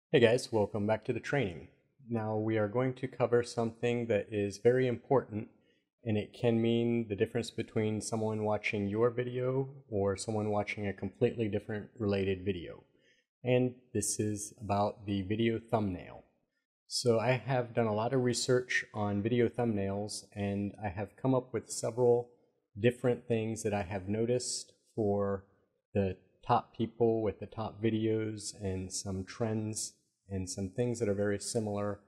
Hey guys, welcome back to the training. Now we are going to cover something that is very important, and it can mean the difference between someone watching your video or someone watching a completely different related video. And this is about the video thumbnail. So I have done a lot of research on video thumbnails, and I have come up with several different things that I have noticed for the top people with the top videos and some trends and some things that are very similar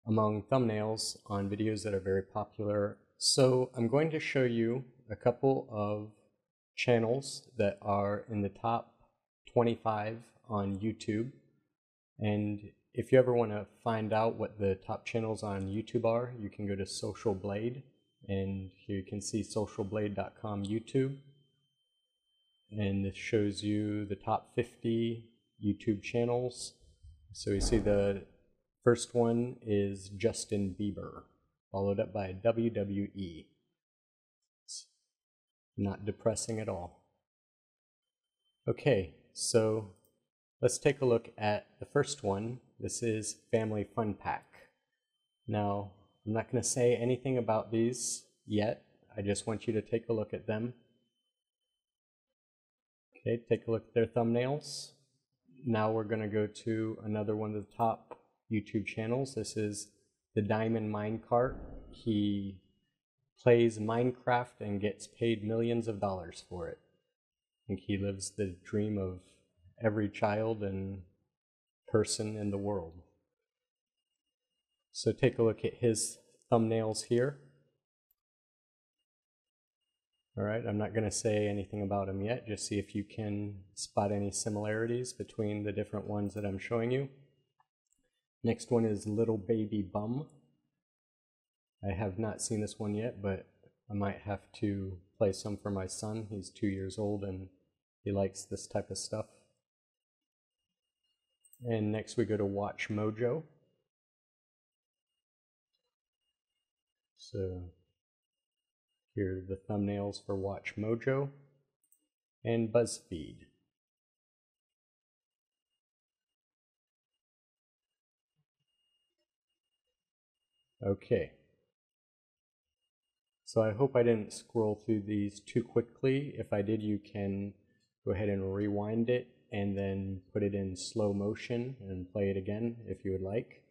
among thumbnails on videos that are very popular. So I'm going to show you a couple of channels that are in the top 25 on YouTube. And if you ever want to find out what the top channels on YouTube are, you can go to Social Blade, and here you can see socialblade.com YouTube. And this shows you the top 50 YouTube channels. So you see the first one is Justin Bieber, followed up by WWE. It's not depressing at all. Okay, so let's take a look at the first one. This is Family Fun Pack. Now, I'm not going to say anything about these yet. I just want you to take a look at them. Okay, take a look at their thumbnails. Now we're going to go to another one of the top YouTube channels. This is the Diamond Minecart. He plays Minecraft and gets paid millions of dollars for it. I think he lives the dream of every child and person in the world. So take a look at his thumbnails here. All right, I'm not going to say anything about him yet, just see if you can spot any similarities between the different ones that I'm showing you. Next one is Little Baby Bum. I have not seen this one yet, but I might have to play some for my son. He's 2 years old and he likes this type of stuff. And next we go to Watchmojo. So here are the thumbnails for Watchmojo and BuzzFeed. Okay. So I hope I didn't scroll through these too quickly. If I did, you can go ahead and rewind it and then put it in slow motion and play it again if you would like.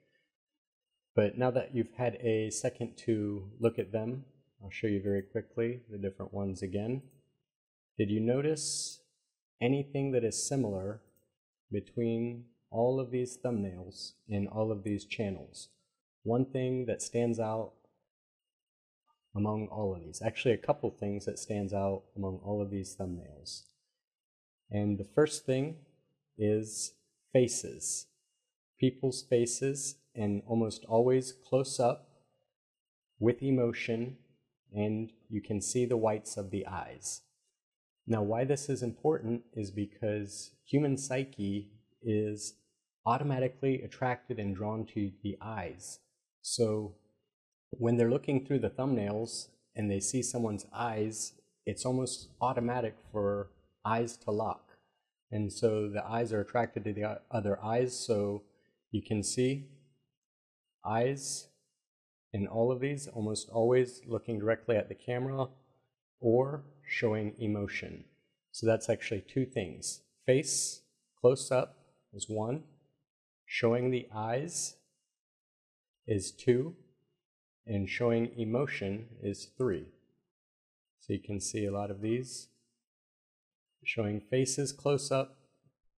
But now that you've had a second to look at them, I'll show you very quickly the different ones again. Did you notice anything that is similar between all of these thumbnails in all of these channels? One thing that stands out among all of these, actually a couple things that stands out among all of these thumbnails. And the first thing is faces. People's faces, and almost always close up with emotion, and you can see the whites of the eyes. Now, why this is important is because human psyche is automatically attracted and drawn to the eyes. So when they're looking through the thumbnails and they see someone's eyes, it's almost automatic for eyes to lock. And so the eyes are attracted to the other eyes, so you can see eyes in all of these, almost always looking directly at the camera or showing emotion. So that's actually two things. Face, close up, is one. Showing the eyes is two. And showing emotion is three. So you can see a lot of these. Showing faces close up,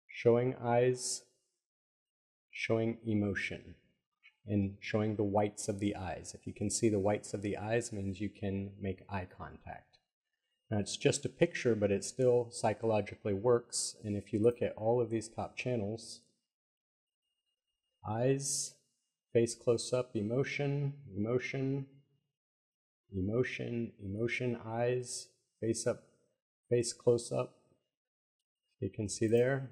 showing eyes, showing emotion, and showing the whites of the eyes. If you can see the whites of the eyes, it means you can make eye contact. Now it's just a picture, but it still psychologically works. And if you look at all of these top channels, eyes, face close up, emotion, emotion, emotion, emotion, eyes, face up, face close up. You can see there.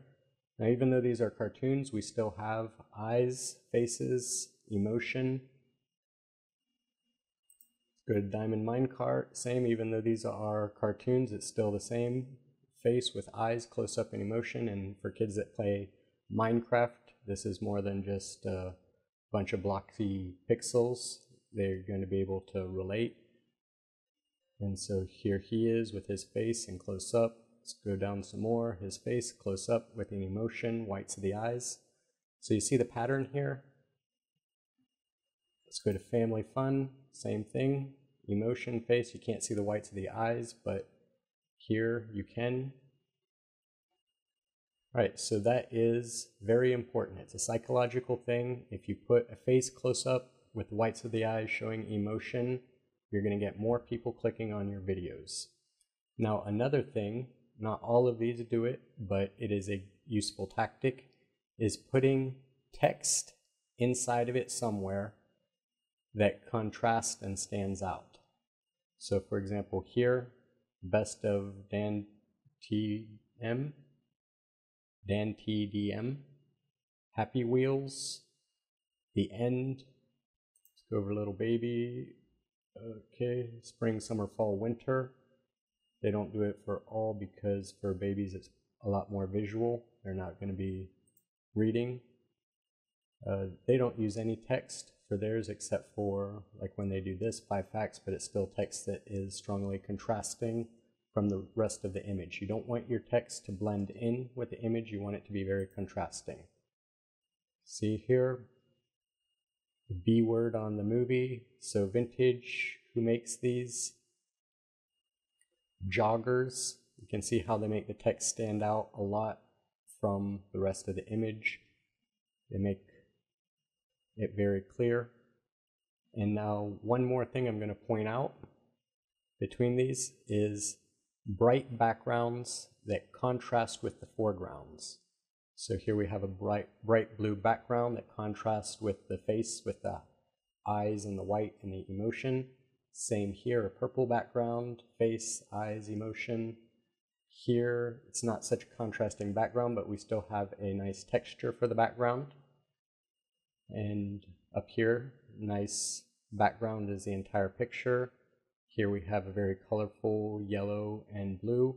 Now even though these are cartoons, we still have eyes, faces, emotion. Go to Diamond Minecart, same, even though these are cartoons, it's still the same. Face with eyes, close up, and emotion. And for kids that play Minecraft, This is more than just a bunch of blocky pixels. They're going to be able to relate. And so here he is with his face in close up. Let's go down some more. His face close up with an emotion, whites of the eyes. So you see the pattern here? Let's go to family fun, same thing. Emotion, face, you can't see the whites of the eyes, but here you can. All right, so that is very important. It's a psychological thing. If you put a face close up with the whites of the eyes showing emotion, you're going to get more people clicking on your videos. Now, another thing, not all of these do it, but it is a useful tactic, is putting text inside of it somewhere that contrasts and stands out. So for example here, best of Dan TDM, Happy Wheels, the end, let's go over Little Baby, okay, spring, summer, fall, winter. They don't do it for all because for babies it's a lot more visual. They're not going to be reading. They don't use any text for theirs except for like when they do this, 5 facts, but it's still text that is strongly contrasting from the rest of the image. You don't want your text to blend in with the image, you want it to be very contrasting. See here, the B word on the movie, so vintage, who makes these? Joggers. You can see how they make the text stand out a lot from the rest of the image. They make it very clear. And now one more thing I'm going to point out between these is bright backgrounds that contrast with the foregrounds. So here we have a bright blue background that contrasts with the face, with the eyes and the white and the emotion. Same here, a purple background, face, eyes, emotion. Here, it's not such a contrasting background, but we still have a nice texture for the background. And up here, nice background is the entire picture. Here we have a very colorful yellow and blue.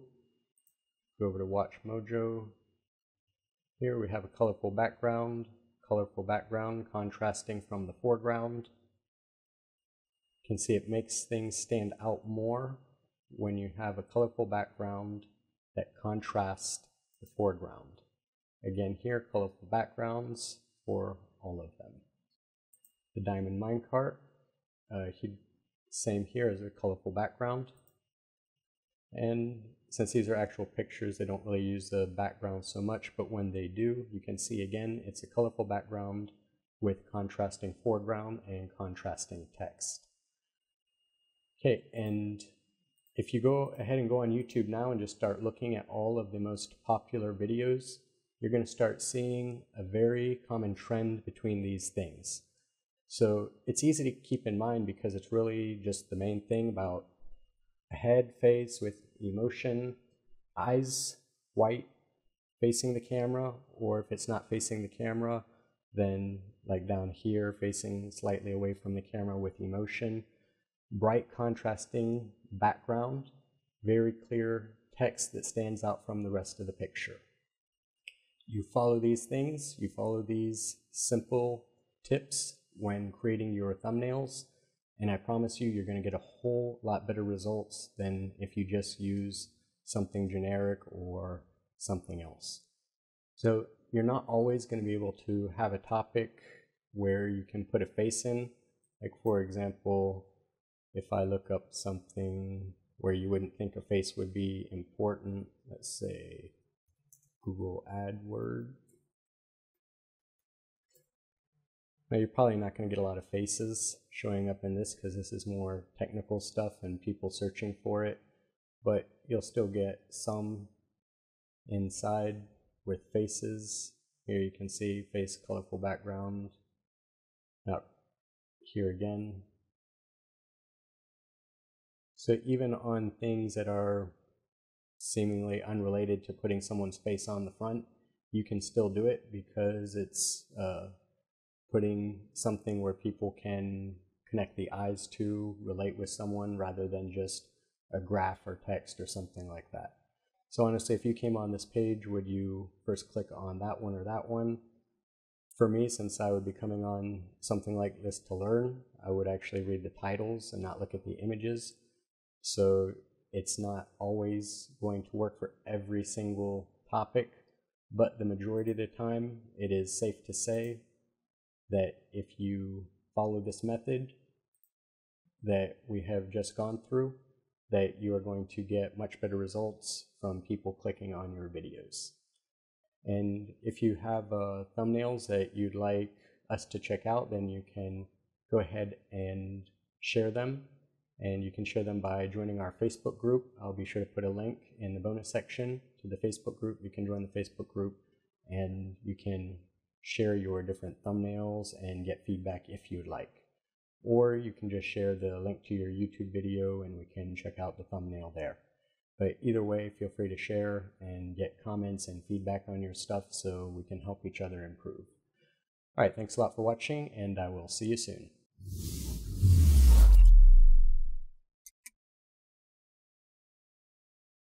Go over to Watchmojo. Here we have a colorful background contrasting from the foreground. You can see it makes things stand out more when you have a colorful background that contrasts the foreground. Again here, colorful backgrounds for all of them. The Diamond Minecart, same here as a colorful background. And since these are actual pictures, they don't really use the background so much, but when they do, you can see again, it's a colorful background with contrasting foreground and contrasting text. Okay, and if you go ahead and go on YouTube now and just start looking at all of the most popular videos, you're going to start seeing a very common trend between these things. So it's easy to keep in mind because it's really just the main thing about a head, face with emotion, eyes white facing the camera, or if it's not facing the camera, then like down here facing slightly away from the camera with emotion. Bright contrasting background, very clear text that stands out from the rest of the picture. You follow these things, you follow these simple tips when creating your thumbnails, and I promise you, you're going to get a whole lot better results than if you just use something generic or something else. So you're not always going to be able to have a topic where you can put a face in. Like for example, if I look up something where you wouldn't think a face would be important, let's say Google AdWords. Now you're probably not going to get a lot of faces showing up in this because this is more technical stuff and people searching for it, but you'll still get some inside with faces. Here you can see face, colorful background. Now here again. So even on things that are seemingly unrelated to putting someone's face on the front, you can still do it because it's putting something where people can connect the eyes to, relate with someone rather than just a graph or text or something like that. So honestly, if you came on this page, would you first click on that one or that one? For me, since I would be coming on something like this to learn, I would actually read the titles and not look at the images. So it's not always going to work for every single topic, but the majority of the time, it is safe to say that if you follow this method that we have just gone through, that you are going to get much better results from people clicking on your videos. And if you have thumbnails that you'd like us to check out, then you can go ahead and share them. And you can share them by joining our Facebook group. I'll be sure to put a link in the bonus section to the Facebook group. You can join the Facebook group and you can share your different thumbnails and get feedback if you'd like. Or you can just share the link to your YouTube video and we can check out the thumbnail there. But either way, feel free to share and get comments and feedback on your stuff so we can help each other improve. All right, thanks a lot for watching, and I will see you soon.